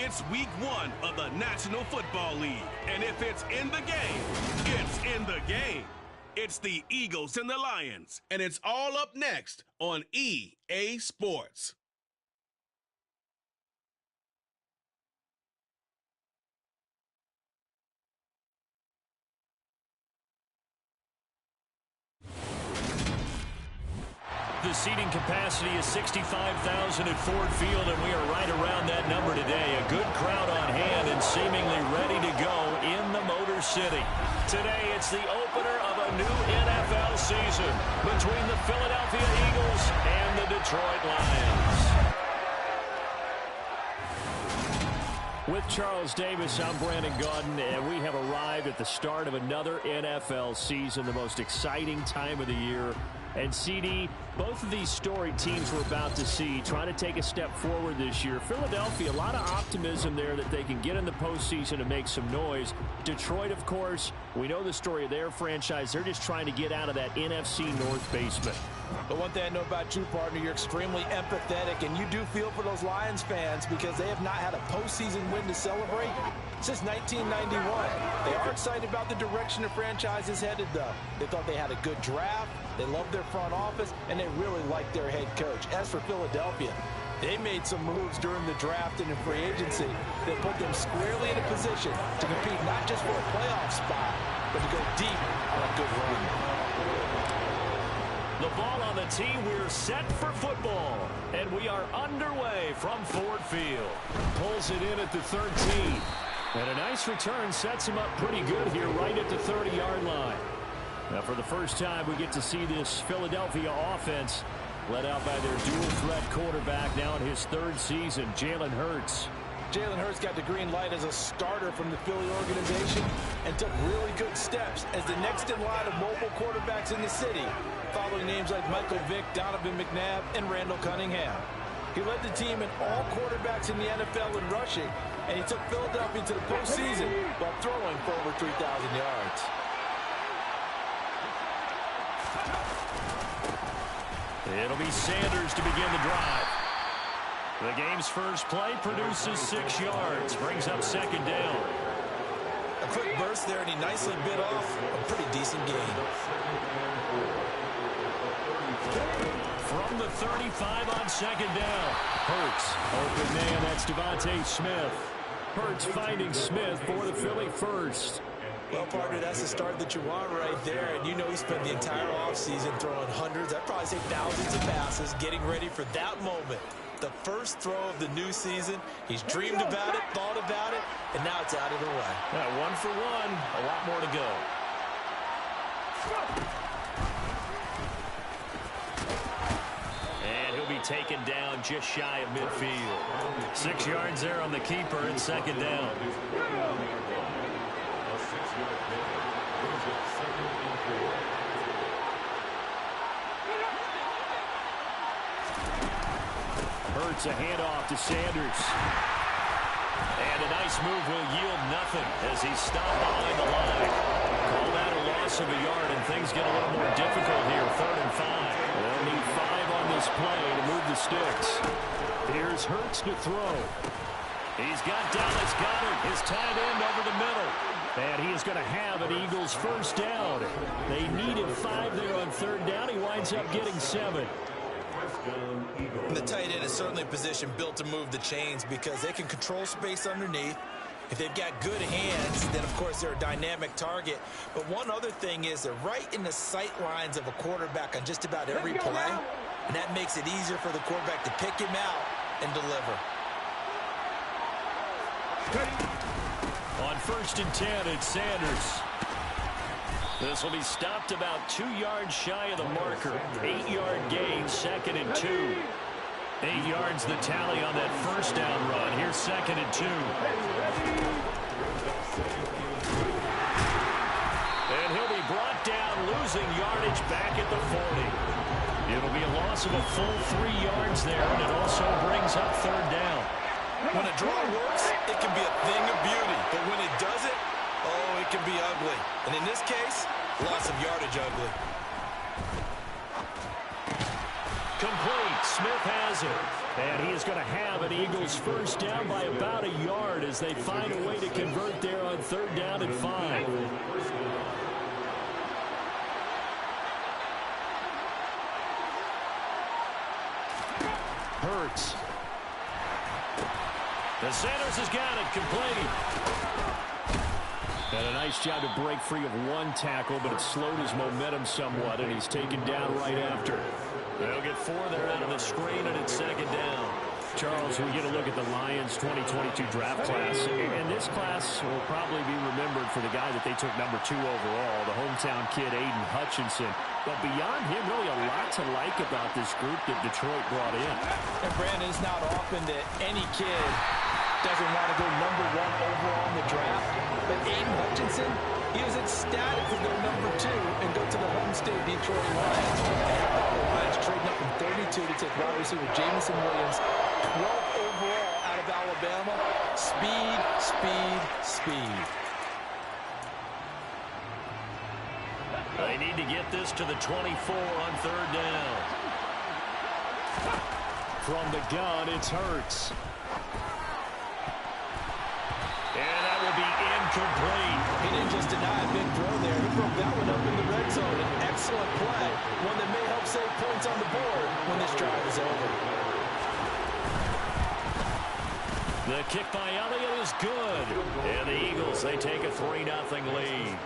It's week 1 of the National Football League. And if it's in the game, it's in the game. It's the Eagles and the Lions. And it's all up next on EA Sports. The seating capacity is 65,000 at Ford Field, and we are right around that number today. A good crowd on hand and seemingly ready to go in the Motor City. Today, it's the opener of a new NFL season between the Philadelphia Eagles and the Detroit Lions. With Charles Davis, I'm Brandon Gaudin, and we have arrived at the start of another NFL season, the most exciting time of the year. And CD, both of these storied teams we're about to see trying to take a step forward this year. Philadelphia, a lot of optimism there that they can get in the postseason and make some noise. Detroit, of course, we know the story of their franchise. They're just trying to get out of that NFC North basement. But one thing I know about you, partner, you're extremely empathetic, and you do feel for those Lions fans because they have not had a postseason win to celebrate since 1991. They are excited about the direction the franchise is headed, though. They thought they had a good draft, they loved their front office, and they really liked their head coach. As for Philadelphia, they made some moves during the draft and in free agency that put them squarely in a position to compete not just for a playoff spot, but to go deep on a good run. The ball on the tee, we're set for football. And we are underway from Ford Field. Pulls it in at the 13. And a nice return sets him up pretty good here right at the 30-yard line. Now for the first time, we get to see this Philadelphia offense led out by their dual-threat quarterback now in his 3rd season, Jalen Hurts. Jalen Hurts got the green light as a starter from the Philly organization and took really good steps as the next in line of mobile quarterbacks in the city, following names like Michael Vick, Donovan McNabb, and Randall Cunningham. He led the team in all quarterbacks in the NFL in rushing, and he took Philadelphia to the postseason while throwing for over 3,000 yards. It'll be Sanders to begin the drive. The game's first play produces 6 yards, brings up 2nd down. A quick burst there, and he nicely bit off a pretty decent gain. From the 35 on 2nd down. Hurts, open man, that's Devontae Smith. Hurts finding Smith for the Philly first. Well, partner, that's the start that you want right there. And you know he spent the entire offseason throwing hundreds, I'd probably say thousands of passes, getting ready for that moment. The first throw of the new season. He's dreamed about it, thought about it, and now it's out of the way. Yeah, 1 for 1, a lot more to go. And he'll be taken down just shy of midfield. 6 yards there on the keeper and 2nd down. Hurts a handoff to Sanders. And a nice move will yield nothing as he's stopped behind the line. Call that a loss of a yard, and things get a little more difficult here. 3rd and 5. They'll need 5 on this play to move the sticks. Here's Hurts to throw. He's got Dallas Goedert, his tight end, over the middle. And he is going to have an Eagles first down. They needed 5 there on 3rd down. He winds up getting 7. And the tight end is certainly a position built to move the chains because they can control space underneath. If they've got good hands, then of course they're a dynamic target. But one other thing is they're right in the sight lines of a quarterback on just about every play. And that makes it easier for the quarterback to pick him out and deliver. On 1st and 10, it's Sanders. This will be stopped about 2 yards shy of the marker. 8-yard gain, 2nd and 2. 8 yards the tally on that first down run. Here's 2nd and 2. And he'll be brought down, losing yardage back at the 40. It'll be a loss of a full 3 yards there, and it also brings up 3rd down. When a draw works, it can be a thing of beauty. But when it doesn't, oh, it can be ugly. And in this case, loss of yardage ugly. Complete. Smith has it. And he is going to have an Eagles first down by about a yard as they find a way to convert there on 3rd down and 5. Hurts. The Sanders has got it complete. And a nice job to break free of one tackle, but it slowed his momentum somewhat, and he's taken down right after. They'll get 4 there out of the screen, and it's 2nd down. Charles, we get a look at the Lions 2022 draft class, and this class will probably be remembered for the guy that they took number 2 overall, the hometown kid Aiden Hutchinson. But beyond him, really a lot to like about this group that Detroit brought in. And Brandon, it's not often that any kid doesn't want to go number 1 overall in the draft. But Aiden Hutchinson, he was ecstatic to go number 2 and go to the home state Detroit Lions. And how about the Lions trading up from 32 to take wide receiver Jamison Williams, 12th overall out of Alabama. Speed, speed, speed. They need to get this to the 24 on 3rd down. From the gun, it's Hurts. And that will be incomplete. He didn't just deny a big throw there. He broke that one up in the red zone. An excellent play. One that may help save points on the board when this drive is over. The kick by Elliott is good. And the Eagles, they take a 3-0 lead.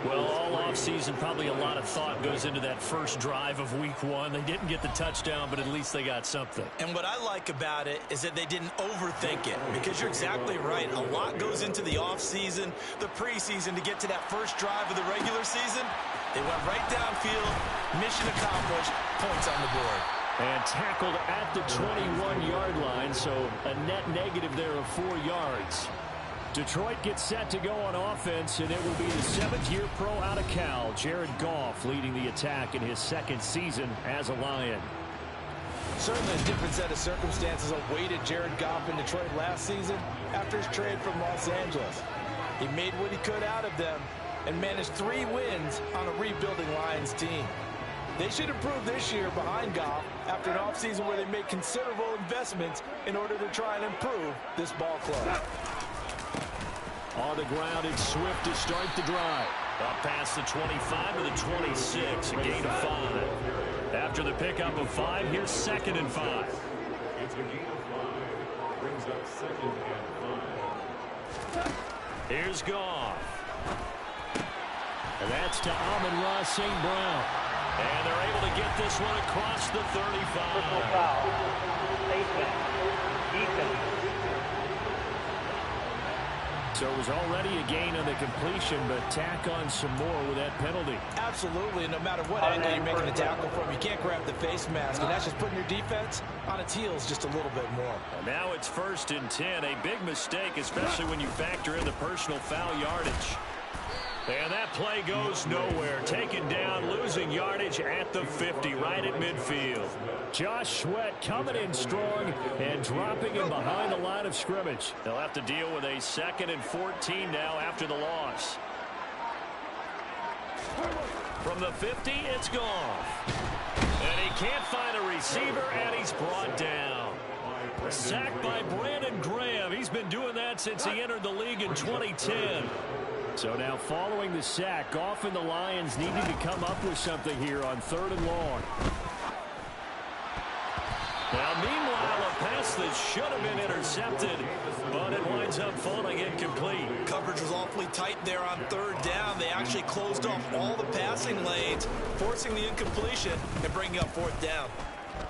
Well, all offseason, probably a lot of thought goes into that first drive of week 1. They didn't get the touchdown, but at least they got something. And what I like about it is that they didn't overthink it, because you're exactly right. A lot goes into the offseason, the preseason, to get to that first drive of the regular season. They went right downfield, mission accomplished, points on the board. And tackled at the 21-yard line, so a net negative there of 4 yards. Detroit gets set to go on offense, and it will be the 7th-year pro out of Cal, Jared Goff, leading the attack in his 2nd season as a Lion. Certainly a different set of circumstances awaited Jared Goff in Detroit last season after his trade from Los Angeles. He made what he could out of them and managed 3 wins on a rebuilding Lions team. They should improve this year behind Goff after an offseason where they made considerable investments in order to try and improve this ball club. On the ground, it's Swift to start the drive. Up past the 25 to the 26, a gain of 5. After the pickup of 5, here's 2nd and 5. It's a gain of 5. Brings up 2nd and 5. Here's Goff. And that's to Amon-Ra St. Brown. And they're able to get this one across the 35. Personal foul. Safety. Defense. So it was already a gain on the completion, but tack on some more with that penalty. Absolutely. No matter what angle you're making the tackle from, you can't grab the face mask, and that's just putting your defense on its heels just a little bit more. And now it's 1st and 10. A big mistake, especially when you factor in the personal foul yardage. And that play goes nowhere. Taken down, losing yardage at the 50, right at midfield. Josh Sweat coming in strong and dropping him behind the line of scrimmage. They'll have to deal with a 2nd and 14 now after the loss. From the 50, it's Goff. And he can't find a receiver, and he's brought down. Sacked by Brandon Graham. He's been doing that since he entered the league in 2010. So now following the sack, Goff and the Lions needing to come up with something here on 3rd and long. Now meanwhile, a pass that should have been intercepted, but it winds up falling incomplete. Coverage was awfully tight there on 3rd down. They actually closed off all the passing lanes, forcing the incompletion and bringing up 4th down.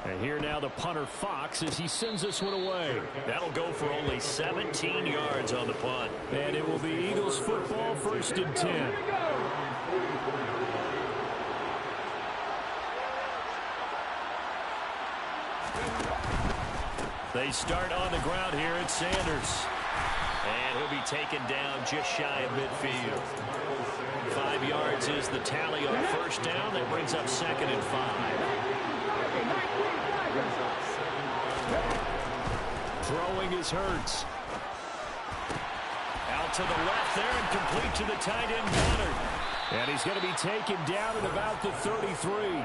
And here now the punter Fox as he sends this one away. That'll go for only 17 yards on the punt. And it will be Eagles football, 1st and 10. They start on the ground here at Sanders. And he'll be taken down just shy of midfield. 5 yards is the tally on 1st down. That brings up 2nd and 5. Throwing is Hurts. Out to the left there and complete to the tight end Goddard. And he's going to be taken down at about the 33.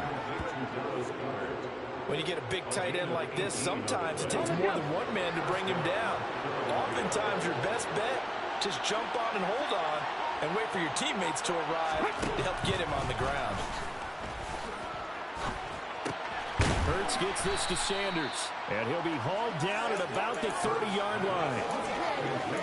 When you get a big tight end like this, sometimes it takes more than one man to bring him down. Oftentimes, your best bet, just jump on and hold on and wait for your teammates to arrive to help get him on the ground. Hurts gets this to Sanders, and he'll be hauled down at about the 30-yard line.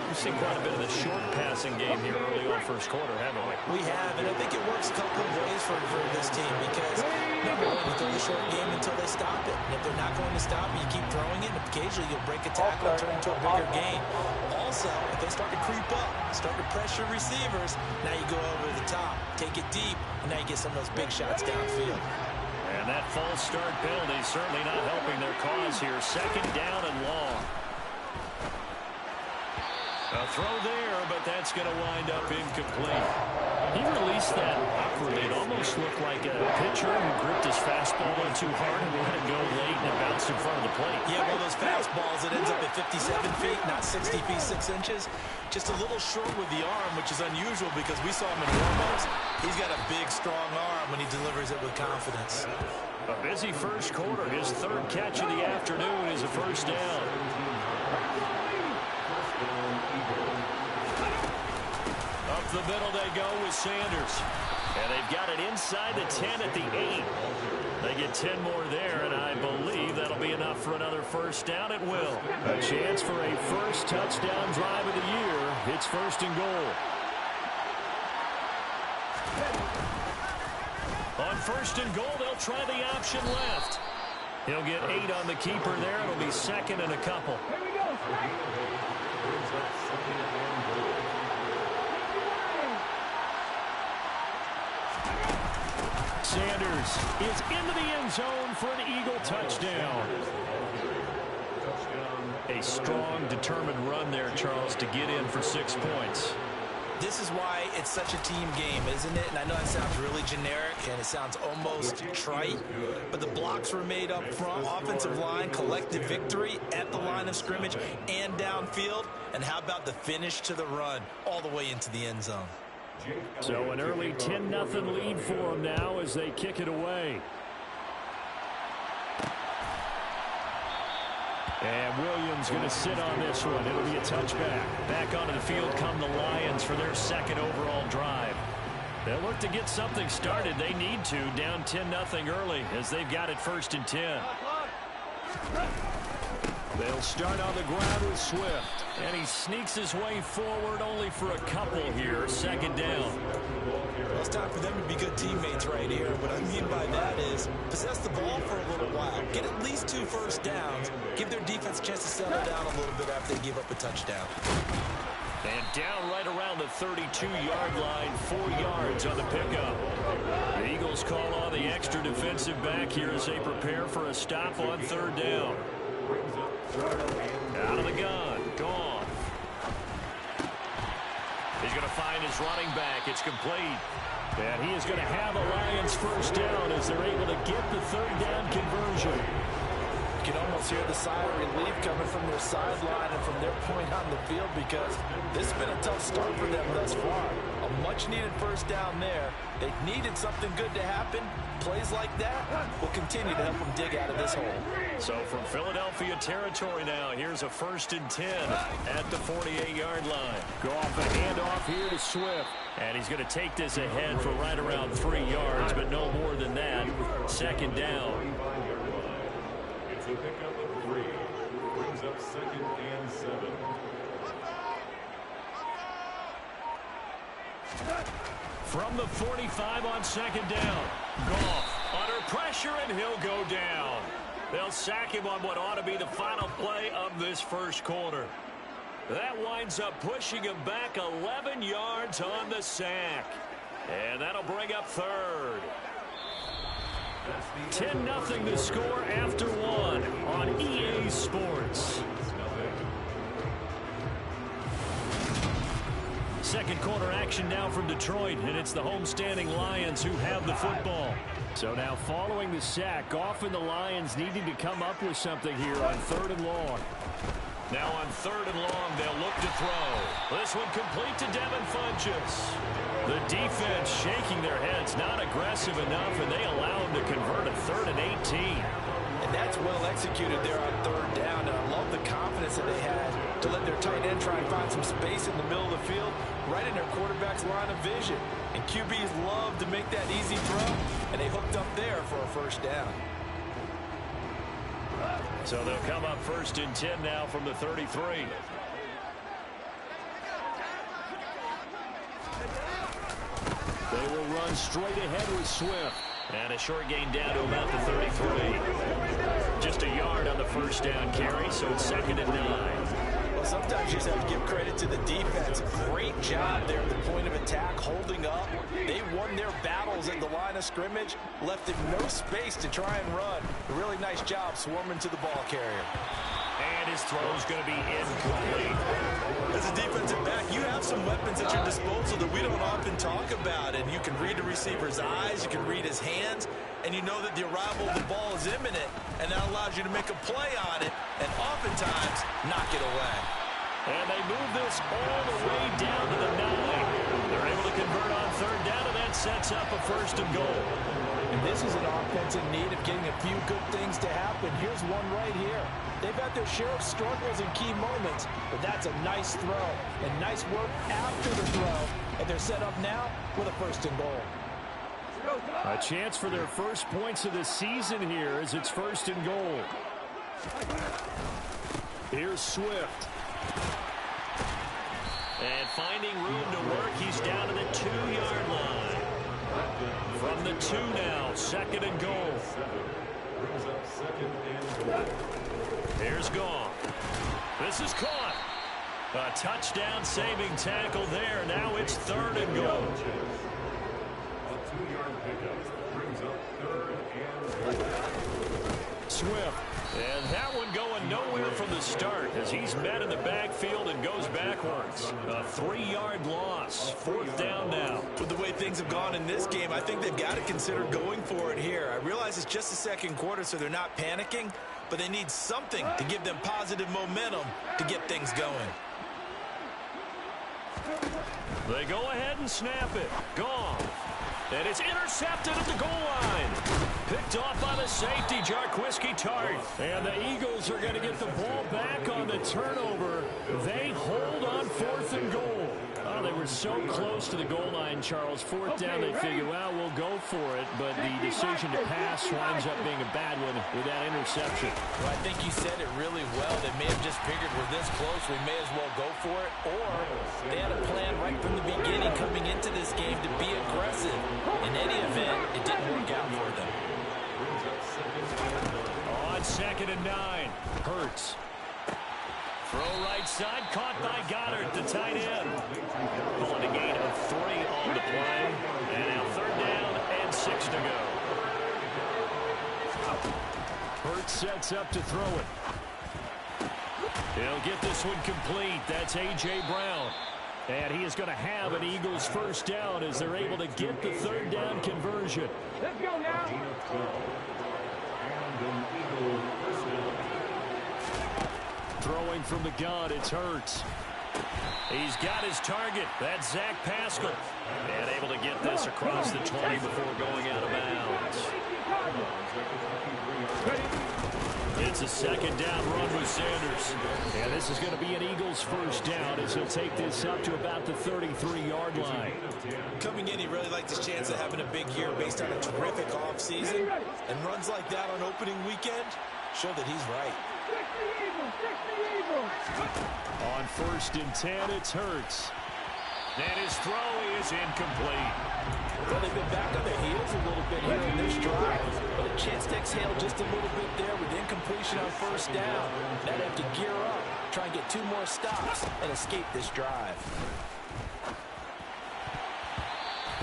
We've seen quite a bit of the short passing game here early on first quarter, haven't we? We have, and I think it works a couple of ways for this team because, number one, you throw the short game until they stop it. And if they're not going to stop it, you keep throwing it, and occasionally you'll break a tackle and turn into a bigger gain. Also, if they start to creep up, start to pressure receivers, now you go over the top, take it deep, and now you get some of those big shots downfield. And that false start penalty certainly not helping their cause here. Second down and long. A throw there, but that's going to wind up incomplete. He released that awkwardly. It almost looked like a pitcher who gripped his fastball a little too hard and let it go late, and it bounced in front of the plate. Yeah, one of those fastballs that ends up at 57 feet, not 60 feet, 6 inches. Just a little short with the arm, which is unusual because we saw him in warm-ups. He's got a big, strong arm when he delivers it with confidence. A busy first quarter. His third catch of the afternoon is a first down. Up the middle they go with Sanders. And they've got it inside the 10 at the 8. They get 10 more there, and I believe that'll be enough for another first down. It will. A chance for a first touchdown drive of the year. It's first and goal. On first and goal, they'll try the option left. He'll get 8 on the keeper there. It'll be second and a couple. Sanders is into the end zone for an Eagle touchdown. A strong, determined run there, Charles, to get in for 6 points. This is why it's such a team game, isn't it? And I know it sounds really generic and it sounds almost trite, but the blocks were made up front, offensive line, collective victory at the line of scrimmage and downfield. And how about the finish to the run all the way into the end zone? So an early 10-0 lead for them now as they kick it away. And Williams going to sit on this one. It'll be a touchback. Back onto the field come the Lions for their second overall drive. They'll look to get something started. They need to, down 10-0 early as they've got it first and 10. They'll start on the ground with Swift. And he sneaks his way forward only for a couple here. Second down. Well, it's time for them to be good teammates right here. What I mean by that is possess the ball for a little while. Get at least 2 first downs. Give their defense a chance to settle down a little bit after they give up a touchdown. And down right around the 32-yard line, 4 yards on the pickup. The Eagles call on the extra defensive back here as they prepare for a stop on third down. Out of the gun. Gone. He's going to find his running back. It's complete. And he is going to have a Lions first down as they're able to get the third down conversion. You can almost hear the sigh of relief coming from their sideline and from their point on the field because this has been a tough start for them thus far. A much-needed first down there. They needed something good to happen. Plays like that will continue to help them dig out of this hole. So from Philadelphia territory now, here's a first and 10 at the 48-yard line. Go off a handoff here to Swift. And he's going to take this ahead for right around 3 yards, but no more than that. Second down. It's a pickup of 3. Brings up second and 7. From the 45 on second down. Goff under pressure, and he'll go down. They'll sack him on what ought to be the final play of this first quarter. That winds up pushing him back 11 yards on the sack. And that'll bring up third. 10-0 to score after 1 on EA Sports. Second quarter action now from Detroit, and it's the homestanding Lions who have the football. So now following the sack, Goff and the Lions needing to come up with something here on third and long. Now on third and long, they'll look to throw. This one complete to Devin Funchess. The defense shaking their heads, not aggressive enough, and they allow him to convert a 3rd and 18. And that's well executed there on third down. And I love the confidence that they had to let their tight end try and find some space in the middle of the field, right in their quarterback's line of vision. And QBs love to make that easy throw, and they hooked up there for a first down. So they'll come up 1st and 10 now from the 33. They will run straight ahead with Swift. And a short gain down to about the 33. Just a yard on the first down carry, so it's 2nd and 9. Well, sometimes you just have to give credit to the defense. Great job there at the point of attack, holding up. They won their battles at the line of scrimmage, left it no space to try and run. A really nice job swarming to the ball carrier. And his throw is going to be incomplete. As a defensive back, you have some weapons at your disposal that we don't often talk about. And you can read the receiver's eyes, you can read his hands, and you know that the arrival of the ball is imminent, and that allows you to make a play on it and oftentimes knock it away. And they move this all the way down to the 9. They're able to convert on third down, and that sets up a 1st and goal. And this is an offense in need of getting a few good things to happen. Here's one right here. They've had their share of struggles in key moments, but that's a nice throw and nice work after the throw. And they're set up now with a 1st and goal. A chance for their first points of the season here as it's 1st and goal. Here's Swift. And finding room to work, he's down to the 2-yard line. From the 2 now, 2nd and goal. Here's Gone. This is caught. A touchdown saving tackle there. Now it's 3rd and goal. A 2-yard pickup brings up 3rd and goal. Swift. And that one going nowhere from the start as he's met in the backfield and goes backwards. A 3-yard loss. 4th down now. With the way things have gone in this game, I think they've got to consider going for it here. I realize it's just the 2nd quarter, so they're not panicking, but they need something to give them positive momentum to get things going. They go ahead and snap it. Gone. And it's intercepted at the goal line. Picked off by the safety, Jarquiski Tart. And the Eagles are going to get the ball back on the turnover. They hold on 4th and goal. Oh, they were so close to the goal line, Charles. 4th down, they figure, well, we'll go for it. But the decision to pass winds up being a bad one with that interception. Well, I think you said it really well. They may have just figured we're this close, we may as well go for it. Or they had a plan right from the beginning coming into this game to be aggressive. In any event, it didn't work out for them. On 2nd and 9, Hurts. Throw right side, caught by Goddard, the tight end. Pulling a gain of 3 on the play. And now 3rd down and 6 to go. Hurts sets up to throw it. He'll get this one complete. That's A.J. Brown. And he is going to have an Eagles 1st down as they're able to get the 3rd down conversion. Let's go now. And an Eagle 1st down. Throwing from the gun, it's Hurts. He's got his target. That's Zach Pascal. And able to get this across the 20 before going out of bounds. It's a 2nd down run with Sanders. And this is going to be an Eagles 1st down as he'll take this up to about the 33-yard line. Coming in, he really liked his chance of having a big year based on a terrific offseason. And runs like that on opening weekend show that he's right. On 1st and 10, it's Hurts. And his throw is incomplete. Well, they've been back on their heels a little bit here in this drive, but a chance to exhale just a little bit there with incompletion on 1st down. Now they have to gear up, try and get 2 more stops, and escape this drive.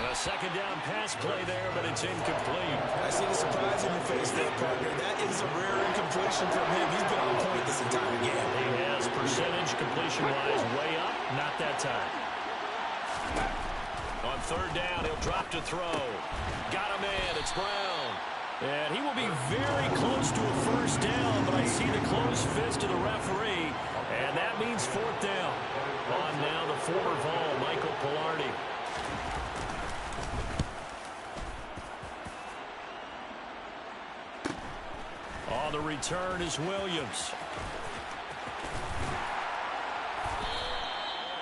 A 2nd down pass play there, but it's incomplete. I see the surprise in your face there, partner. That is a rare incompletion from him. He's been on point this entire game. He has percentage completion-wise way up, not that time. On 3rd down, he'll drop to throw. Got a man, it's Brown. And he will be very close to a 1st down, but I see the closed fist of the referee, and that means 4th down. On now the former Vol, Michael Pilardi. On the return is Williams.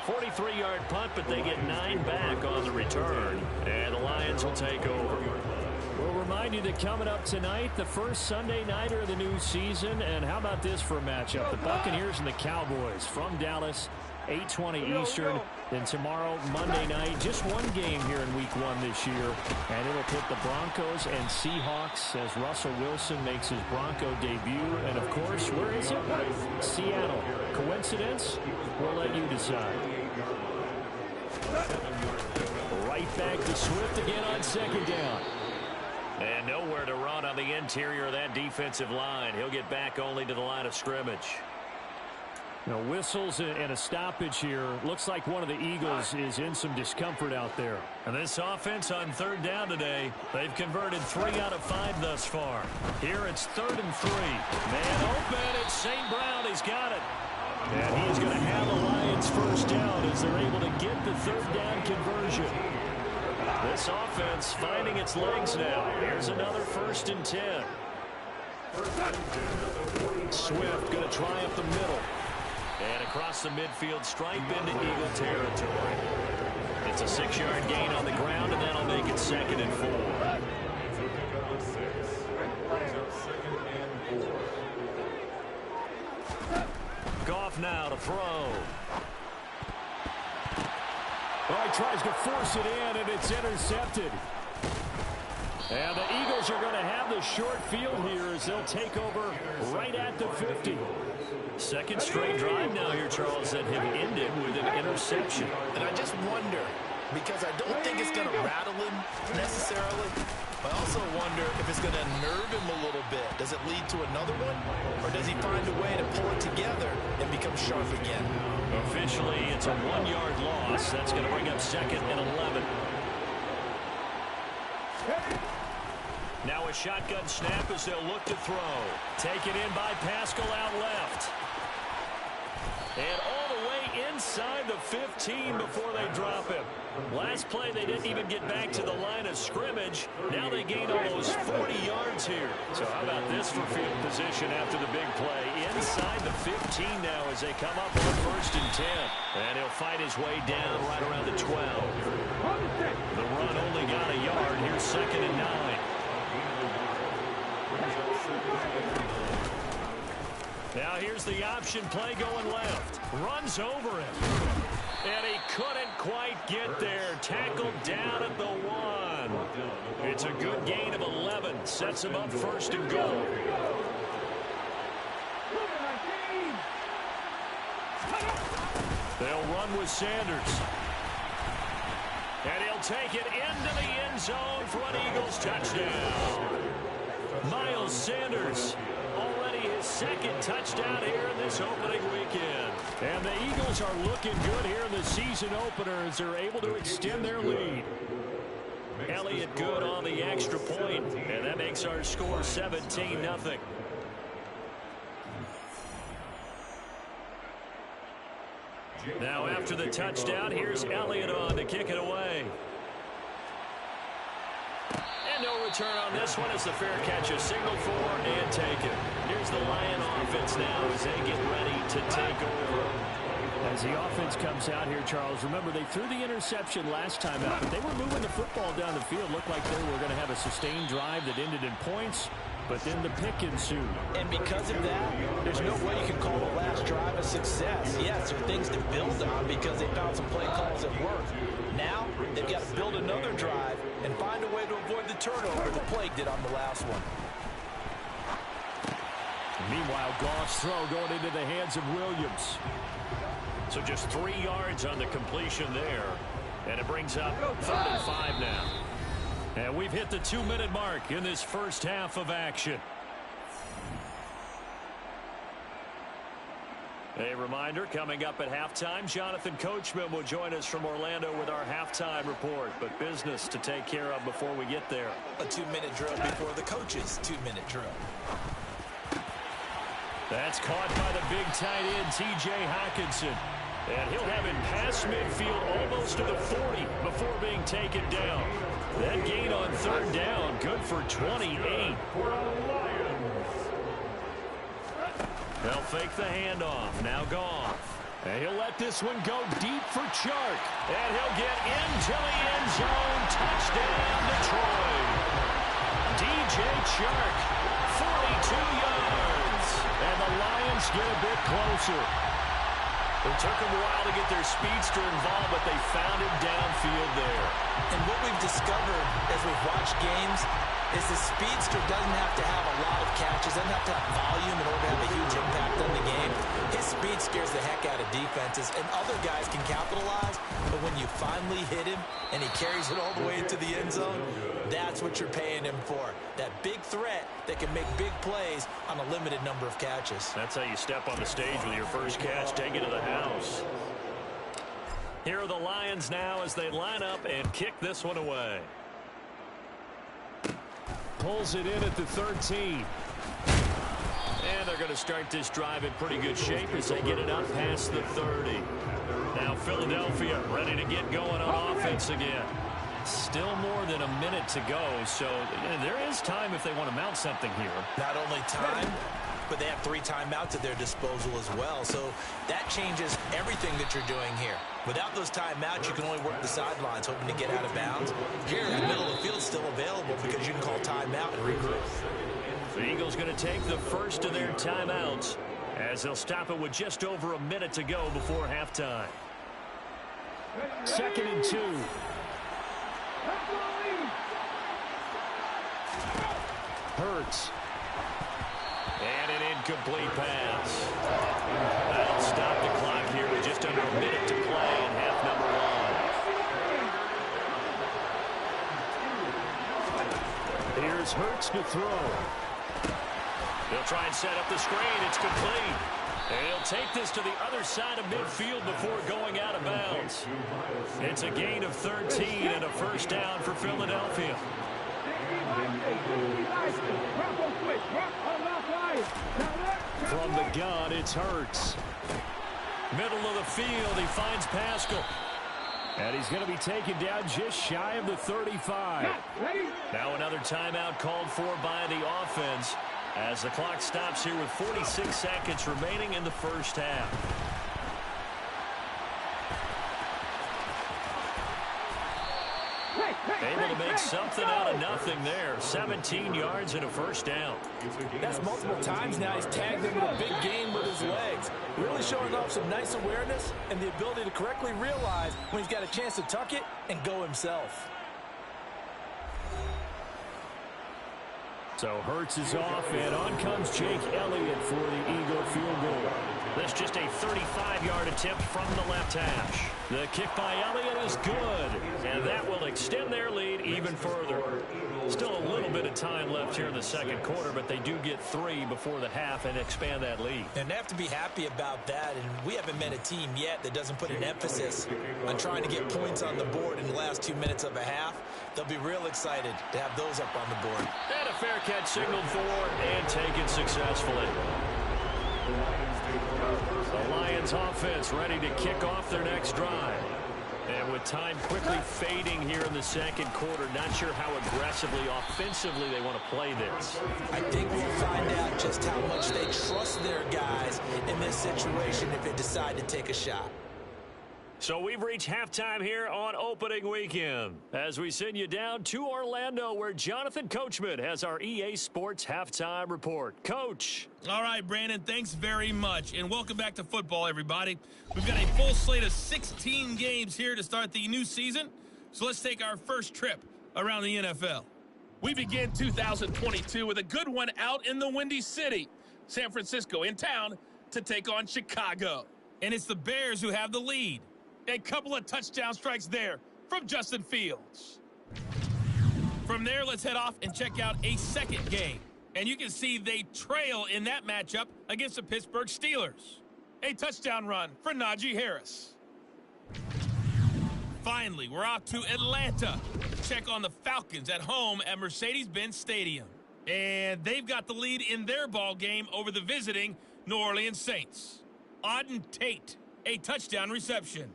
43-yard punt, but they get 9 back on the return, and the Lions will take over. We'll remind you that coming up tonight, the first Sunday nighter of the new season, and how about this for a matchup? The Buccaneers and the Cowboys from Dallas, 8:20 Eastern. Then tomorrow, Monday night, just one game here in Week 1 this year, and it'll put the Broncos and Seahawks as Russell Wilson makes his Bronco debut. And, of course, where is it? Seattle. Coincidence? We'll let you decide. Right back to Swift again on second down. And nowhere to run on the interior of that defensive line. He'll get back only to the line of scrimmage. Now, whistles and a stoppage here. Looks like one of the Eagles is in some discomfort out there. And this offense on third down today, they've converted 3 out of 5 thus far. Here it's 3rd and 3. Man open, it's St. Brown. He's got it. And he's going to have the Lions first down as they're able to get the third down conversion. This offense finding its legs now. Here's another 1st and 10. Swift going to try up the middle. And across the midfield stripe into Eagle territory. It's a 6-yard gain on the ground, and that'll make it 2nd and 4. Goff now to throw. Well, he tries to force it in, and it's intercepted. And the Eagles are going to have the short field here as they'll take over right at the 50. Second straight drive now here, Charles, that have ended with an interception. And I just wonder, because I don't think it's going to rattle him necessarily, but I also wonder if it's going to nerve him a little bit. Does it lead to another one? Or does he find a way to pull it together and become sharp again? Officially, it's a 1-yard loss. That's going to bring up 2nd and 11. Now a shotgun snap as they'll look to throw. Taken in by Pascal out left. And all the way inside the 15 before they drop him. Last play, they didn't even get back to the line of scrimmage. Now they gain almost 40 yards here. So how about this for field position after the big play? Inside the 15 now as they come up on 1st and 10. And he'll fight his way down right around the 12. The run only got a yard. Here's 2nd and 9. Now here's the option play going left. Runs over him. And he couldn't quite get there. Tackled down at the 1. It's a good gain of 11. Sets him up 1st and goal. They'll run with Sanders. And he'll take it into the end zone for an Eagles touchdown. Miles Sanders, already his 2nd touchdown here in this opening weekend. And the Eagles are looking good here in the season opener as they're able to extend their lead. Elliott good on the extra point, and that makes our score 17-0. Now after the touchdown, here's Elliott on to kick it away. And no return on this one as the fair catch is signaled for and taken. Here's the Lion offense now as they get ready to take over. As the offense comes out here, Charles, remember they threw the interception last time out, but they were moving the football down the field. Looked like they were going to have a sustained drive that ended in points, but then the pick ensued. And because of that, there's no way you can call the last drive a success. Yes, there are things to build on because they found some play calls that work. Now, they've got to build another drive and find a way to avoid the turnover the Plague did on the last one. Meanwhile, Goff's throw going into the hands of Williams. So just 3 yards on the completion there. And it brings up 3rd and 5 now. And we've hit the 2-minute mark in this first half of action. A reminder, coming up at halftime, Jonathan Coachman will join us from Orlando with our halftime report. But business to take care of before we get there. A 2-minute drill before the coach's 2-minute drill. That's caught by the big tight end, T.J. Hockenson. And he'll have it past midfield almost to the 40 before being taken down. That gain on 3rd down, good for 28. They'll fake the handoff. Now Goff. And he'll let this one go deep for Chark. And he'll get into the end zone. Touchdown, Detroit. DJ Chark, 42 yards. And the Lions get a bit closer. It took them a while to get their speedster involved, but they found him downfield there. And what we've discovered as we've watched games is the speedster doesn't have to have a lot of catches, doesn't have to have volume in order to have a huge impact on the game. His speed scares the heck out of defenses, and other guys can capitalize, but when you finally hit him and he carries it all the way into the end zone, that's what you're paying him for. That big threat that can make big plays on a limited number of catches. That's how you step on the stage with your first catch. Take it to the house. Here are the Lions now as they line up and kick this one away. Pulls it in at the 13. And they're going to start this drive in pretty good shape as they get it up past the 30. Now Philadelphia ready to get going on offense again. Still more than a minute to go, so there is time if they want to mount something here. Not only time, but they have 3 timeouts at their disposal as well. So that changes everything that you're doing here. Without those timeouts, you can only work the sidelines, hoping to get out of bounds. Here, the middle of the field is still available because you can call timeout and regroup. The Eagles going to take the first of their timeouts as they'll stop it with just over a minute to go before halftime. 2nd and 2. Hurts. And an incomplete pass. That'll stop the clock here with just under a minute to play in half number 1. Here's Hurts to throw. They'll try and set up the screen. It's complete. And he'll take this to the other side of midfield before going out of bounds. It's a gain of 13 and a first down for Philadelphia. From the gun, it's Hurts. Middle of the field, he finds Pascal. And he's going to be taken down just shy of the 35. Now another timeout called for by the offense as the clock stops here with 46 seconds remaining in the first half. Able to make something out of nothing there. 17 yards and a first down. That's multiple times now he's tagged into a big game with his legs. Really showing off some nice awareness and the ability to correctly realize when he's got a chance to tuck it and go himself. So Hurts is off, and on comes Jake Elliott for the Eagle field goal. That's just a 35-yard attempt from the left hash. The kick by Elliott is good, and that will extend their lead even further. Still a little bit of time left here in the second quarter, but they do get 3 before the half and expand that lead. And they have to be happy about that, and we haven't met a team yet that doesn't put an emphasis on trying to get points on the board in the last 2 minutes of a half. They'll be real excited to have those up on the board. And a fair catch signaled for and taken successfully. The Lions offense ready to kick off their next drive. And with time quickly fading here in the second quarter, not sure how aggressively, offensively they want to play this. I think we'll find out just how much they trust their guys in this situation if they decide to take a shot. So we've reached halftime here on opening weekend as we send you down to Orlando where Jonathan Coachman has our EA Sports halftime report. Coach. All right, Brandon, thanks very much. And welcome back to football, everybody. We've got a full slate of 16 games here to start the new season. So let's take our first trip around the NFL. We begin 2022 with a good one out in the Windy City. San Francisco in town to take on Chicago. And it's the Bears who have the lead. A couple of touchdown strikes there from Justin Fields. From there, let's head off and check out a second game. And you can see they trail in that matchup against the Pittsburgh Steelers. A touchdown run for Najee Harris. Finally, we're off to Atlanta. Check on the Falcons at home at Mercedes-Benz Stadium. And they've got the lead in their ball game over the visiting New Orleans Saints. Auden Tate, a touchdown reception.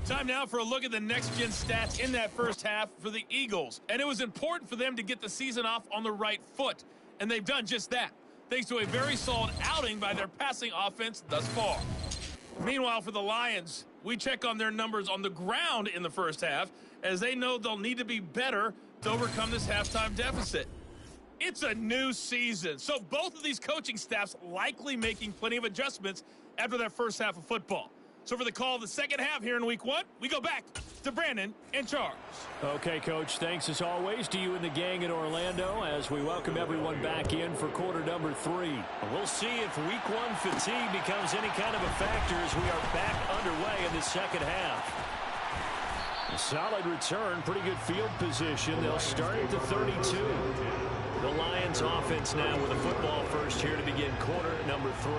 Time now for a look at the next-gen stats in that first half for the Eagles. And it was important for them to get the season off on the right foot. And they've done just that. thanks to a very solid outing by their passing offense thus far. Meanwhile, for the Lions, we check on their numbers on the ground in the first half, as they know they'll need to be better to overcome this halftime deficit. It's a new season, so both of these coaching staffs likely making plenty of adjustments after their first half of football. So for the call of the second half here in week 1, we go back to Brandon and Charles. Okay, Coach, thanks as always to you and the gang in Orlando as we welcome everyone back in for quarter number 3. We'll see if week 1 fatigue becomes any kind of a factor as we are back underway in the second half. A solid return, pretty good field position. They'll start at the 32. The Lions offense now with a football first here to begin quarter number 3.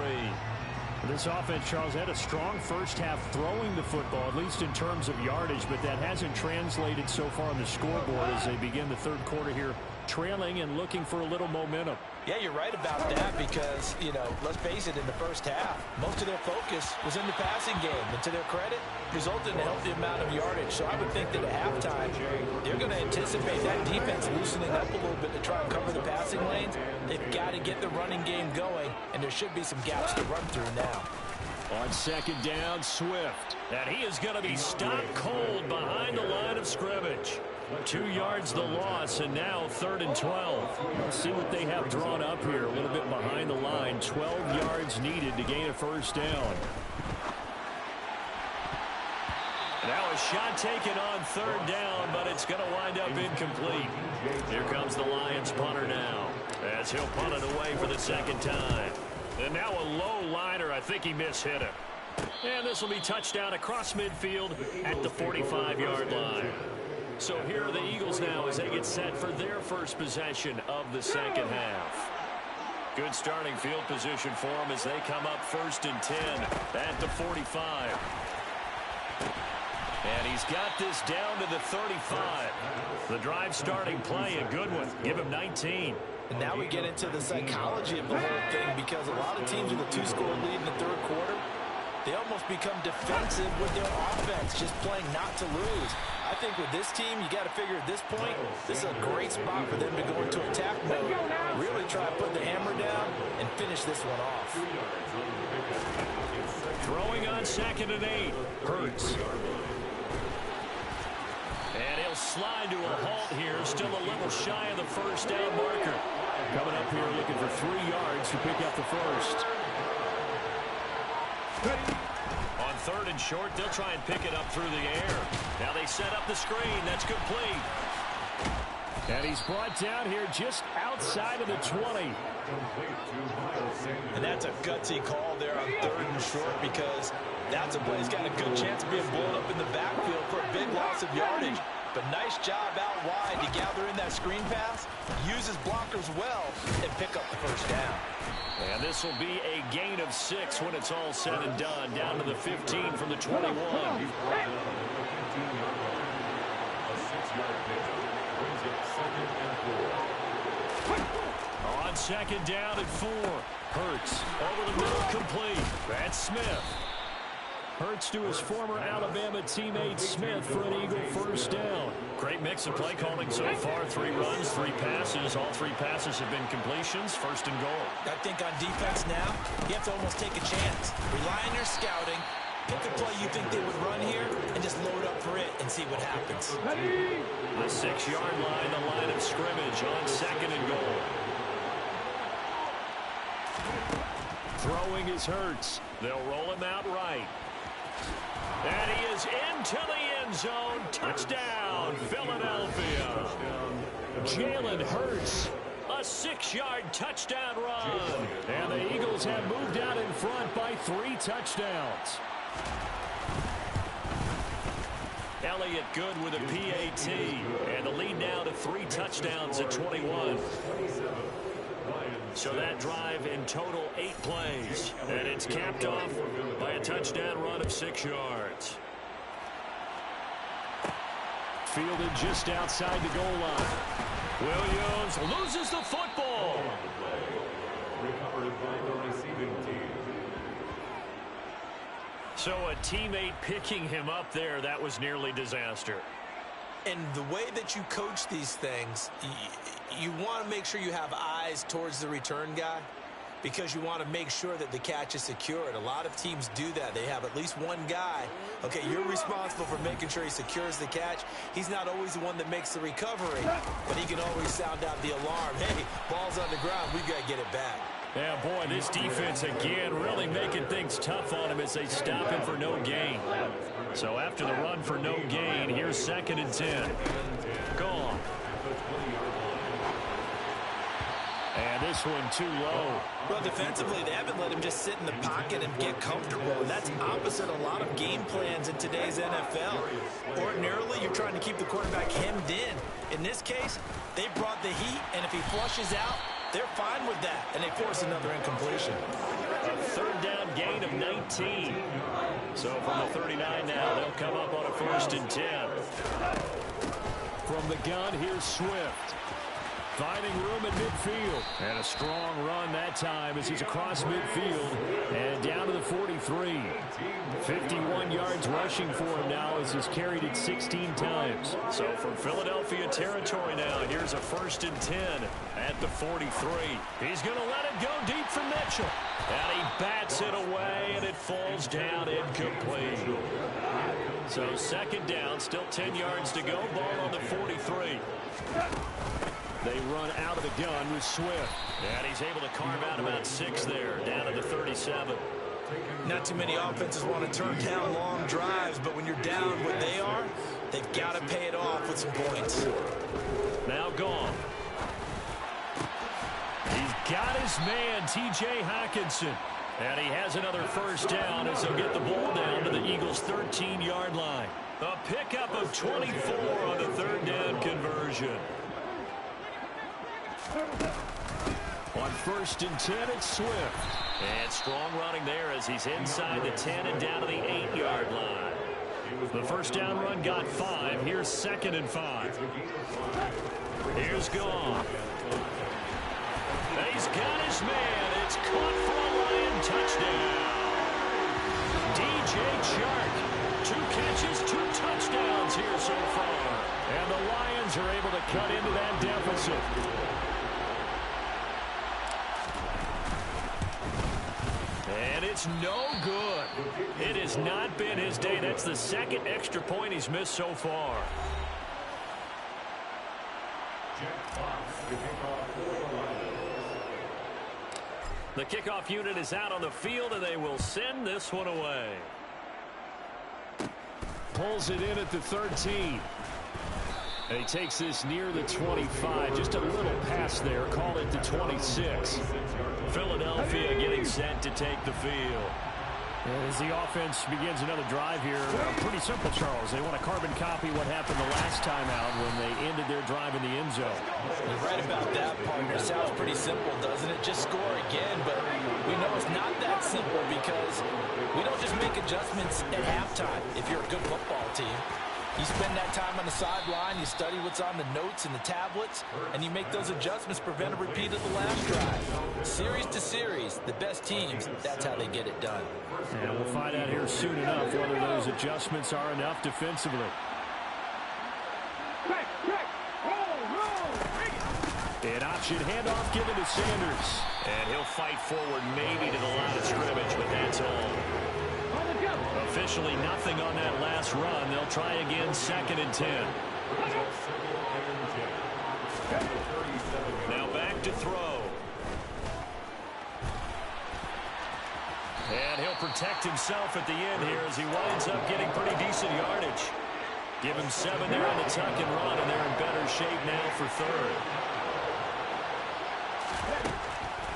This offense, Charles, had a strong first half throwing the football, at least in terms of yardage, but that hasn't translated so far on the scoreboard as they begin the third quarter here, trailing and looking for a little momentum. Yeah, you're right about that because, let's face it, in the first half, most of their focus was in the passing game. And to their credit, resulted in a healthy amount of yardage. So I would think that at halftime, they're going to anticipate that defense loosening up a little bit to try and cover the passing lanes. They've got to get the running game going, and there should be some gaps to run through now. On second down, Swift. And he is going to be stopped cold behind the line of scrimmage. 2 yards the loss, and now 3rd and 12. Let's see what they have drawn up here. A little bit behind the line. 12 yards needed to gain a first down. Now a shot taken on 3rd down, but it's going to wind up incomplete. Here comes the Lions punter now, as he'll punt it away for the second time. And now a low liner. I think he mishit it. And this will be touchdown across midfield at the 45-yard line. So here are the Eagles now as they get set for their first possession of the second half. Good starting field position for them as they come up 1st and 10 at the 45. And he's got this down to the 35. The drive starting play, a good one. Give him 19. And now we get into the psychology of the whole thing because a lot of teams with a 2-score lead in the third quarter, they almost become defensive with their offense, just playing not to lose. I think with this team, you got to figure at this point, this is a great spot for them to go into attack mode, really try to put the hammer down and finish this one off. Throwing on 2nd and 8. Hurts. And he'll slide to a halt here, still a little shy of the first down marker. Coming up here looking for 3 yards to pick up the first. On 3rd and short, they'll try and pick it up through the air. Now they set up the screen. That's complete. And he's brought down here just outside of the 20. And that's a gutsy call there on 3rd and short because that's a play that's got a good chance of being blown up in the backfield for a big loss of yardage. But nice job out wide to gather in that screen pass, use his blockers well, and pick up the first down. And this will be a gain of 6 when it's all said and done, down to the 15 from the 21. A 6-yard pickup brings up 2nd and 4. On 2nd down and 4. Hurts over the middle, complete. That's Smith. Hurts to his former Alabama teammate Smith for an Eagle first down. Great mix of play calling so far. 3 runs, 3 passes. All 3 passes have been completions. 1st and goal. I think on defense now, you have to almost take a chance. Rely on your scouting. Pick a play you think they would run here and just load up for it and see what happens. The 6-yard line, the line of scrimmage on 2nd and goal. Throwing is Hurts. They'll roll him out right. And he is into the end zone. Touchdown, Philadelphia. Jalen Hurts. A 6-yard touchdown run. And the Eagles have moved out in front by 3 touchdowns. Elliott good with a PAT. And the lead now to 3 touchdowns at 21. So that drive in total 8 plays. And it's capped off by a touchdown run of 6 yards. Fielded just outside the goal line. Williams loses the football. Recovered by the receiving team. So a teammate picking him up there, that was nearly disaster. And the way that you coach these things, you want to make sure you have eyes towards the return guy. because you want to make sure that the catch is secured. A lot of teams do that. They have at least one guy. Okay, you're responsible for making sure he secures the catch. He's not always the one that makes the recovery, but he can always sound out the alarm. Hey, ball's on the ground. We've got to get it back. Yeah, boy, this defense again really making things tough on him as they stop him for no gain. So after the run for no gain, here's 2nd and 10. Gone. And this one too low. Well, defensively, they haven't let him just sit in the pocket and get comfortable. And that's opposite a lot of game plans in today's NFL. Ordinarily, you're trying to keep the quarterback hemmed in. In this case, they brought the heat, and if he flushes out, they're fine with that, and they force another incompletion. A 3rd down gain of 19. So from the 39 now, they'll come up on a 1st and 10. From the gun, here's Swift. Finding room at midfield. And a strong run that time as he's across midfield and down to the 43. 51 yards rushing for him now as he's carried it 16 times. So from Philadelphia territory now, here's a 1st and 10 at the 43. He's going to let it go deep for Mitchell. And he bats it away, and it falls down incomplete. So 2nd down, still 10 yards to go. Ball on the 43. They run out of the gun with Swift. And he's able to carve out about 6 there, down to the 37. Not too many offenses want to turn down long drives, but when you're down what they are, they've got to pay it off with some points. Now gone. He's got his man, T.J. Hockenson. And he has another 1st down as he'll get the ball down to the Eagles' 13-yard line. A pickup of 24 on the 3rd down conversion. On 1st and 10, it's Swift. And strong running there as he's inside the 10 and down to the 8-yard line. The 1st down run got 5. Here's 2nd and 5. Here's Gone. He's got his man. It's caught for a Lion touchdown. DJ Chark. 2 catches, 2 touchdowns here so far. And the Lions are able to cut into that deficit. And it's no good. It has not been his day. That's the 2nd extra point he's missed so far. The kickoff unit is out on the field, and they will send this one away. Pulls it in at the 13. And he takes this near the 25. Just a little pass there. Call it the 26. Philadelphia getting set to take the field. As the offense begins another drive here, pretty simple, Charles. They want to carbon copy what happened the last time out when they ended their drive in the end zone. You're right about that, partner. Sounds pretty simple, doesn't it? Just score again, but we know it's not that simple because we don't just make adjustments at halftime if you're a good football team. You spend that time on the sideline, you study what's on the notes and the tablets, and you make those adjustments, prevent a repeat of the last drive. Series to series, the best teams, that's how they get it done. And we'll find out here soon enough whether those adjustments are enough defensively. An option handoff given to Sanders. And he'll fight forward maybe to the line of scrimmage, but that's all. Officially nothing on that last run. They'll try again, 2nd and 10. Now back to throw. And he'll protect himself at the end here as he winds up getting pretty decent yardage. Give him 7 there on the tuck and run, and they're in better shape now for 3rd.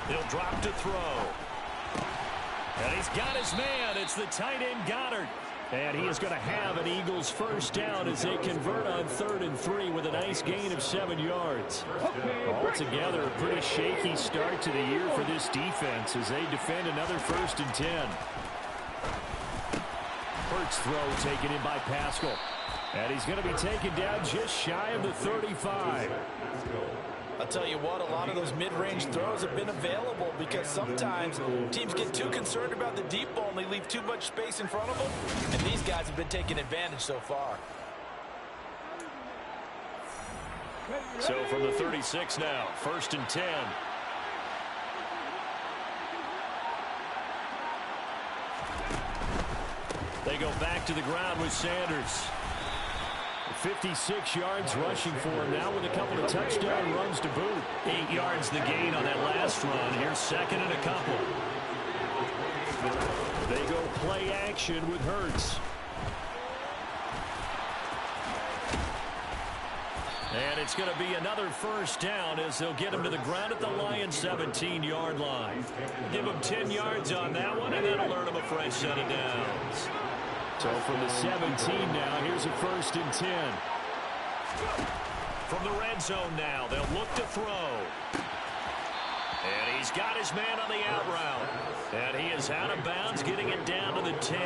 He'll drop to throw. And he's got his man. It's the tight end Goddard. And he is going to have an Eagles 1st down as they convert on 3rd and 3 with a nice gain of 7 yards. Altogether, a pretty shaky start to the year for this defense as they defend another 1st and 10. Hurts throw taken in by Pascal. And he's going to be taken down just shy of the 35. I'll tell you what, a lot of those mid-range throws have been available because sometimes teams get too concerned about the deep ball and they leave too much space in front of them. And these guys have been taking advantage so far. So from the 36 now, 1st and 10. go back to the ground with Sanders. 56 yards rushing for him now with a couple of touchdown runs to boot. 8 yards the gain on that last run. Here's second and a couple. They go play action with Hurts. And it's going to be another first down as they'll get him to the ground at the Lions' 17-yard line. Give him 10 yards on that one, and that'll earn him a fresh set of downs. So from the 17 now, here's a 1st and 10. From the red zone now, they'll look to throw. And he's got his man on the out route. And he is out of bounds, getting it down to the 10.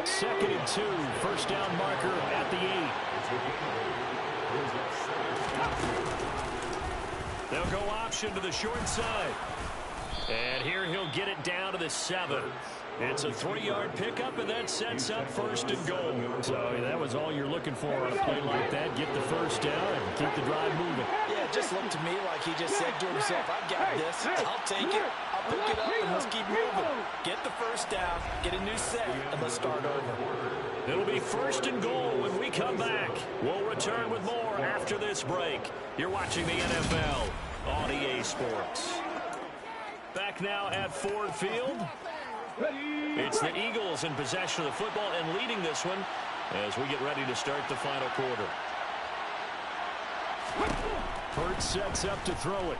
2nd and 2, first down marker at the 8. They'll go option to the short side. And here he'll get it down to the 7. It's a 3-yard pickup, and that sets up 1st and goal. So that was all you're looking for on a play like that. Get the first down and keep the drive moving. Yeah, it just looked to me like he just said to himself, I've got this. I'll take it. I'll pick it up, and let's keep moving. Get the first down, get a new set, and let's start over. It'll be 1st and goal when we come back. We'll return with more after this break. You're watching the NFL on EA Sports. Back now at Ford Field. It's the Eagles in possession of the football and leading this one as we get ready to start the final quarter. Hurts sets up to throw it.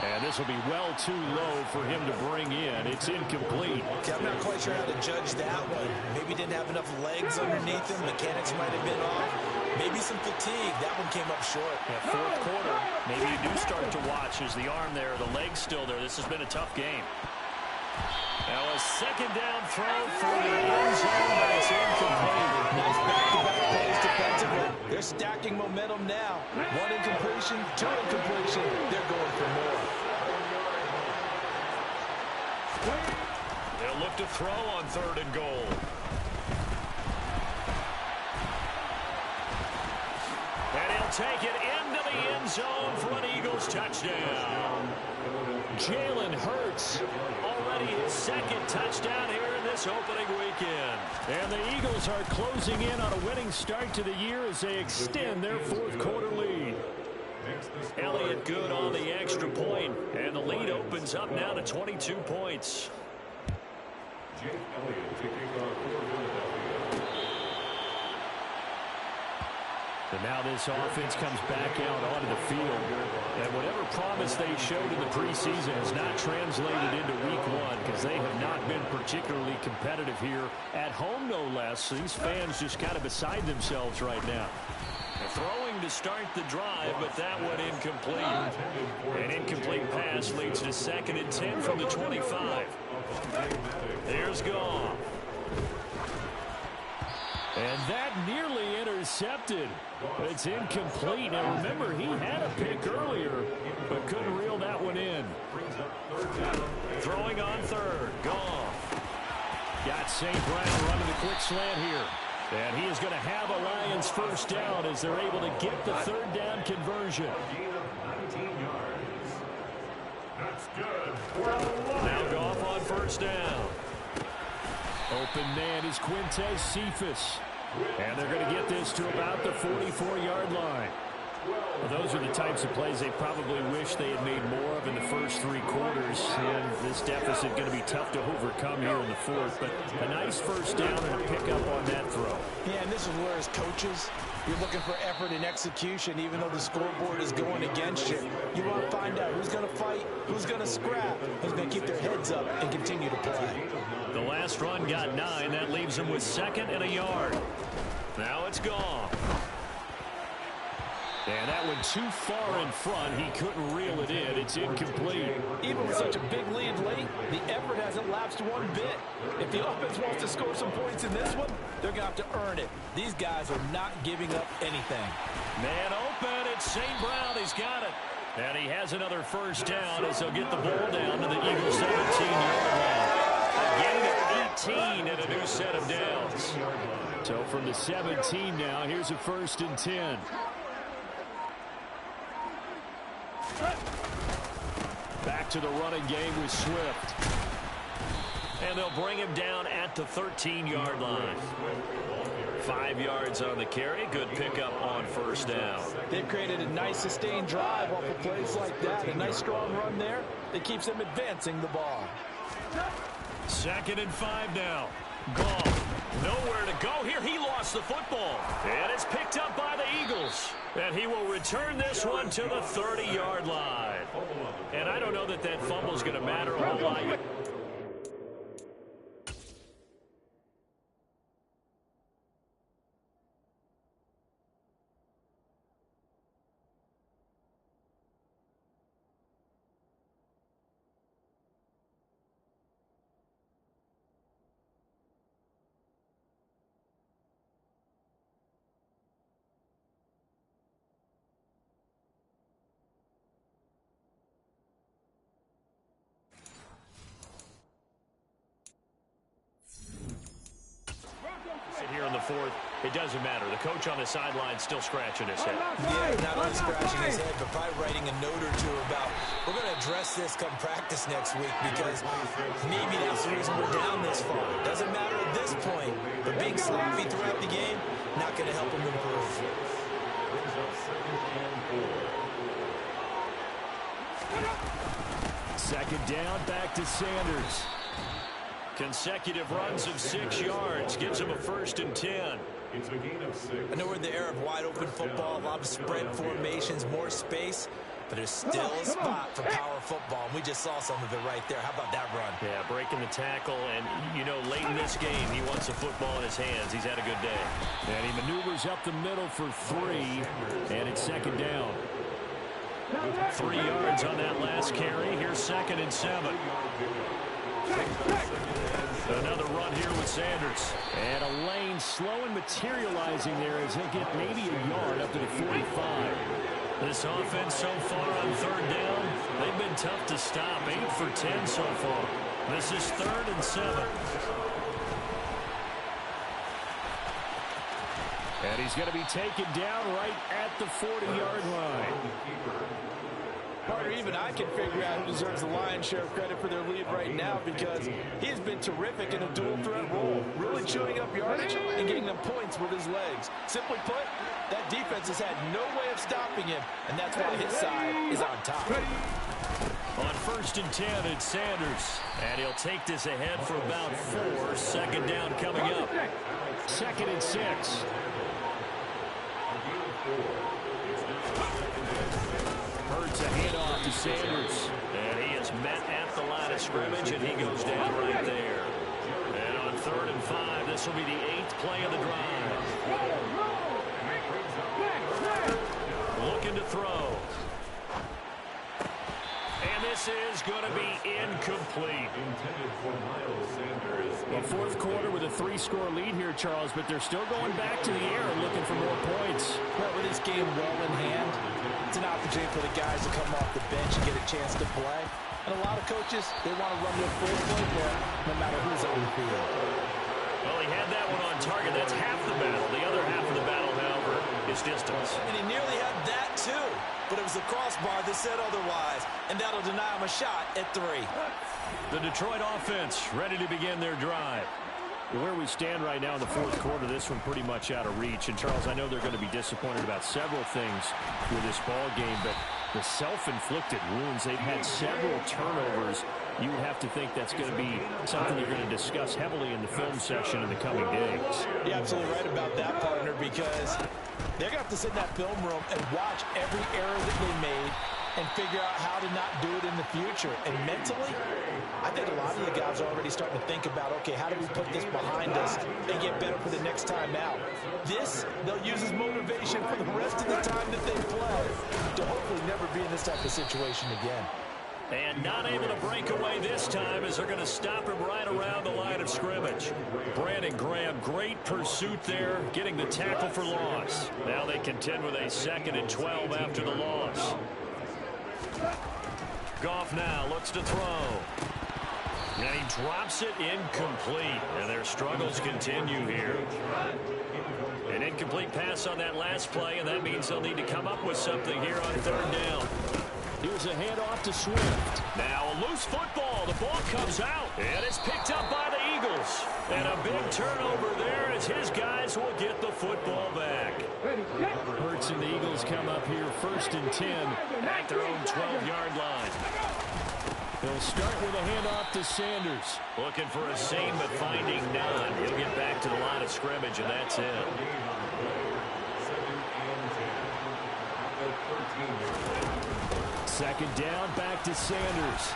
And this will be well too low for him to bring in. It's incomplete. Okay, I'm not quite sure how to judge that one. Maybe didn't have enough legs underneath him. Mechanics might have been off. Maybe some fatigue. That one came up short. Yeah, 4th quarter, maybe you do start to watch as the arm there, the leg's still there. This has been a tough game. Now a 2nd down throw for the end zone, but it's incomplete. Nice back-to-back plays defensively. They're stacking momentum now. 1 incompletion, 2 incompletion. They're going for more. They'll look to throw on 3rd and goal. And he'll take it into the end zone for an Eagles touchdown. Jalen Hurts, already his 2nd touchdown here in this opening weekend. And the Eagles are closing in on a winning start to the year as they extend their 4th quarter lead. Elliott good on the extra point, and the lead opens up now to 22 points. And now this offense comes back out onto the field. And whatever promise they showed in the preseason has not translated into week 1 because they have not been particularly competitive here at home, no less. These fans just kind of beside themselves right now. Throwing to start the drive, but that one incomplete. An incomplete pass leads to 2nd and 10 from the 25. Here's Goff. And that nearly intercepted. But it's incomplete. Now remember, he had a pick earlier, but couldn't reel that one in. Throwing on 3rd. Goff. Got St. Brown running the quick slant here. And he is going to have a Lions first down as they're able to get the 3rd down conversion. Now Goff on 1st down. Open man is Quintez Cephas. And they're going to get this to about the 44-yard line. Well, those are the types of plays they probably wish they had made more of in the first 3 quarters. And this deficit going to be tough to overcome here in the 4th. But a nice first down and a pickup on that throw. Yeah, and this is where as coaches, you're looking for effort and execution, even though the scoreboard is going against you. You want to find out who's going to fight, who's going to scrap, who's going to keep their heads up and continue to play. The last run got 9. That leaves them with 2nd and a yard. Now it's gone. And that one too far in front. He couldn't reel it in. It's incomplete. Even with such a big lead late, the effort hasn't lapsed one bit. If the offense wants to score some points in this one, they're going to have to earn it. These guys are not giving up anything. Man open. It's St. Brown. He's got it. And he has another first down as they'll get the ball down to the Eagles' 17-yard line. A gain of 18 and a new set of downs. So from the 17 now, here's a 1st and 10. Back to the running game with Swift. And they'll bring him down at the 13-yard line. 5 yards on the carry. Good pickup on first down. They've created a nice sustained drive off of plays like that. A nice strong run there that keeps them advancing the ball. 2nd and 5 now. Goff, nowhere to go here. He lost the football. And it's picked up by the Eagles. And he will return this one to the 30-yard line. And I don't know that that fumble is going to matter a whole lot. Here in the 4th, it doesn't matter. The coach on the sideline still scratching his head. Yeah, not only scratching his head, but probably writing a note or two about, we're going to address this come practice next week because maybe that's the reason we're down this far. Doesn't matter at this point, but being sloppy throughout the game, not going to help him improve. Second down, back to Sanders. Consecutive runs of 6 yards gives him a 1st and 10. It's a gain of 6. I know we're in the era of wide open football, a lot of spread formations, more space, but there's still a spot for power football, and we just saw some of it right there. How about that run? Yeah, breaking the tackle, and, you know, late in this game, he wants the football in his hands. He's had a good day. And he maneuvers up the middle for 3, and it's 2nd down. 3 yards on that last carry. Here's 2nd and 7. Another run here with Sanders. And a lane slow and materializing there as he'll get maybe a yard up to the 45. This offense so far on 3rd down, they've been tough to stop. 8 for 10 so far. This is 3rd and 7. And he's going to be taken down right at the 40-yard line. Partner, even I can figure out who deserves the lion's share of credit for their lead right now because he's been terrific in a dual threat role, really chewing up yardage and getting them points with his legs. Simply put, that defense has had no way of stopping him, and that's why his side is on top. On 1st and 10, it's Sanders. And he'll take this ahead for about 4. 2nd down coming up. 2nd and 6. Hurts a handoff to Sanders. And he is met at the line of scrimmage, and he goes down right there. And on 3rd and 5, this will be the 8th play of the drive. Looking to throw. And this is going to be incomplete. Intended for Miles Sanders. The 4th quarter with a 3-score lead here, Charles, but they're still going back to the air and looking for more points. Well, with this game well in hand, it's an opportunity for the guys to come off the bench and get a chance to play. And a lot of coaches, they want to run their full playbook no matter who's on the field. Well, he had that one on target. That's half the battle. The other half of the battle, however, is distance. And he nearly had that, too. But it was the crossbar that said otherwise, and that'll deny him a shot at 3. The Detroit offense ready to begin their drive. Where we stand right now in the 4th quarter, this one pretty much out of reach. And, Charles, I know they're going to be disappointed about several things with this ball game, but the self-inflicted wounds, they've had several turnovers. You would have to think that's going to be something you're going to discuss heavily in the film session in the coming days. You're absolutely right about that, partner, because they're going to have to sit in that film room and watch every error that they made and figure out how to not do it in the future. And mentally, I think a lot of the guys are already starting to think about, okay, how do we put this behind us and get better for the next time out? This, they'll use as motivation for the rest of the time that they play to hopefully never be in this type of situation again. And not able to break away this time as they're going to stop him right around the line of scrimmage. Brandon Graham, great pursuit there, getting the tackle for loss. Now they contend with a 2nd and 12 after the loss. Goff now looks to throw. And he drops it incomplete. And their struggles continue here. An incomplete pass on that last play, and that means they'll need to come up with something here on 3rd down. Here's a handoff to Swift. Now a loose football. The ball comes out, and it's picked up by the Eagles. And a big turnover there as his guys will get the football back. Hurts and the Eagles come up here 1st and 10 at their own 12-yard line. They'll start with a handoff to Sanders. Looking for a seam, but finding none. He'll get back to the line of scrimmage, and that's it. 2nd down, back to Sanders.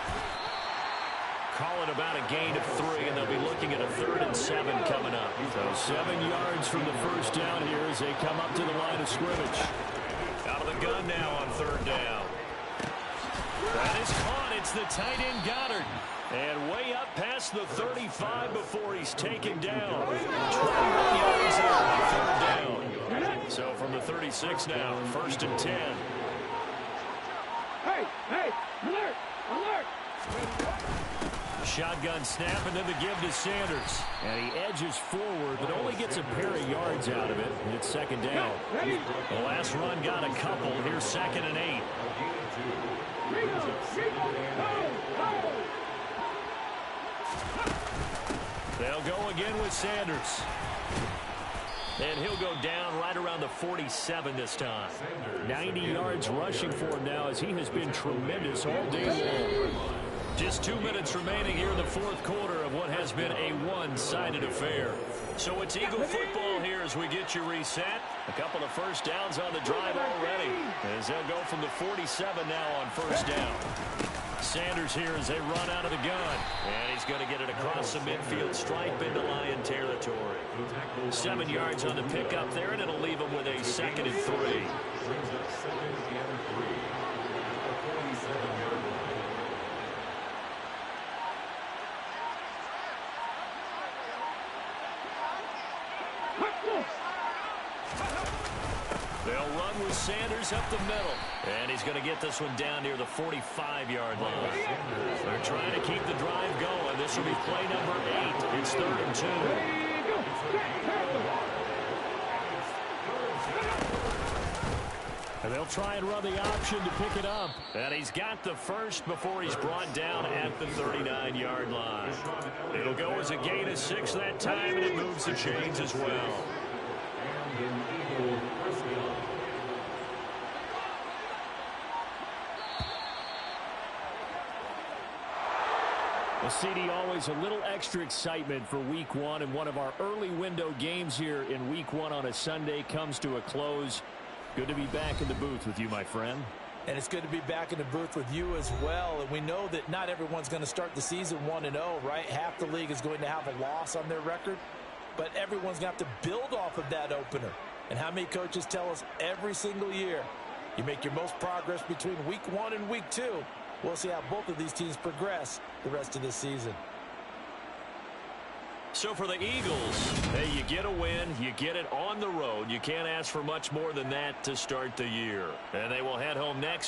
Call it about a gain of 3, and they'll be looking at a 3rd and 7 coming up. So 7 yards from the 1st down here as they come up to the line of scrimmage. Out of the gun now on 3rd down. That is caught. It's the tight end Goddard. And way up past the 35 before he's taken down. 21 yards there on 3rd down. So from the 36 now, 1st and 10. Hey, alert, alert. Shotgun snap, and then the give to Sanders. And he edges forward, but only gets a pair of yards out of it. And it's 2nd down. The last run got a couple. Here's 2nd and 8. They'll go again with Sanders. And he'll go down right around the 47 this time. 90 yards rushing for him now as he has been tremendous all day long. Just 2 minutes remaining here in the 4th quarter of what has been a one-sided affair. So it's Eagle football here as we get you reset. A couple of 1st downs on the drive already, as they'll go from the 47 now on 1st down. Sanders here as they run out of the gun. And he's going to get it across the midfield stripe into Lion territory. 7 yards on the pickup there, and it'll leave him with a 2nd and 3. They'll run with Sanders up the middle. And he's going to get this one down near the 45-yard line. They're trying to keep the drive going. This will be play number 8. It's 3rd and 2. And they'll try and run the option to pick it up. And he's got the first before he's brought down at the 39-yard line. It'll go as a gain of 6 that time, and it moves the chains as well. Well, CD, always a little extra excitement for Week 1, and one of our early window games here in Week 1 on a Sunday comes to a close. Good to be back in the booth with you, my friend. And it's good to be back in the booth with you as well. And we know that not everyone's going to start the season 1-0, right? Half the league is going to have a loss on their record. But everyone's going to have to build off of that opener. And how many coaches tell us every single year, you make your most progress between Week 1 and Week 2. We'll see how both of these teams progress the rest of this season. So for the Eagles, hey, you get a win, you get it on the road. You can't ask for much more than that to start the year. And they will head home next week.